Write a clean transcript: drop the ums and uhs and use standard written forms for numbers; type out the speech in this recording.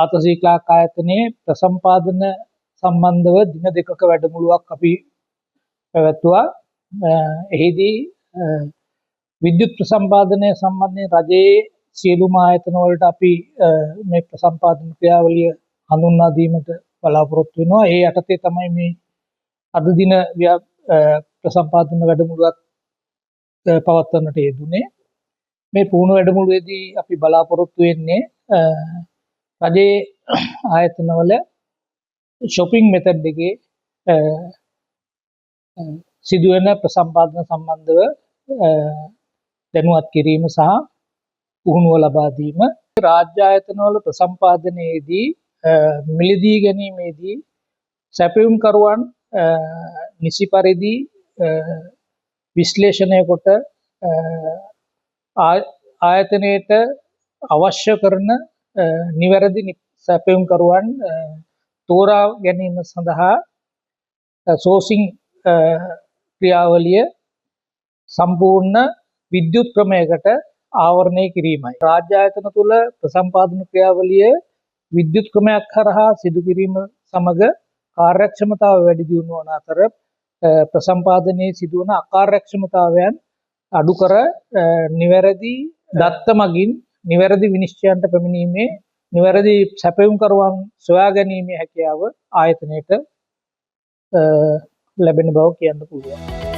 ආතසීකලාක් ආයතනයේ ප්‍රසම්පාදන සම්බන්ධව දින දෙකක වැඩමුළුවක් අපි පැවැත්වුවා. එහිදී විද්‍යුත් ප්‍රසම්පාදනය සම්බන්ධයෙන් රජයේ සියලුම ආයතන වලට අපි මේ ප්‍රසම්පාදන ක්‍රියාවලිය හඳුන්වා දීමට බලාපොරොත්තු වෙනවා. ඒ යටතේ තමයි මේ අද දින ප්‍රසම්පාදන වැඩමුළුවක් පවත්වන්නට යෙදුනේ. මේ පුහුණු වැඩමුළුවේදී අපි බලාපොරොත්තු වෙන්නේ රජයේ ආයතනවල shopping method එකේ සිදුවෙන ප්‍රසම්පාදන සම්බන්ධව දැනුවත් කිරීම සහ පුහුණුව ලබා දීම. රාජ්‍ය ආයතනවල ප්‍රසම්පාදනයේදී මිලදී ගැනීමේදී සැපයුම්කරුවන් නිසි පරිදි විශ්ලේෂණය කොට ආයතනයට අවශ්‍ය කරන නිවැරදි සැපයුම්කරුවන් තෝරා ගැනීම සඳහා සෝසිං ක්‍රියාවලිය සම්පූර්ණ විද්‍යුත් ක්‍රමයකට ආවරණය කිරීමයි. රාජ්‍ය ආයතන තුළ ප්‍රසම්පාදන ක්‍රියාවලිය විද්‍යුත් ක්‍රමයක් කරහා සිදු කිරීම සමග කාර්යක්ෂමතාව වැඩි දියුණු වන අතර ප්‍රසම්පාදනයේ සිදුවන අකාර්යක්ෂමතාවයන් අඩු කර නිවැරදි දත්ත මගින් නිවැරදි විනිශ්චයන්ට පැමිණීමේ නිවැරදි සැපයුම්කරුවන් සොයා ගැනීමේ හැකියාව ආයතනයට ලැබෙන බව කියන්න පුළුවන්.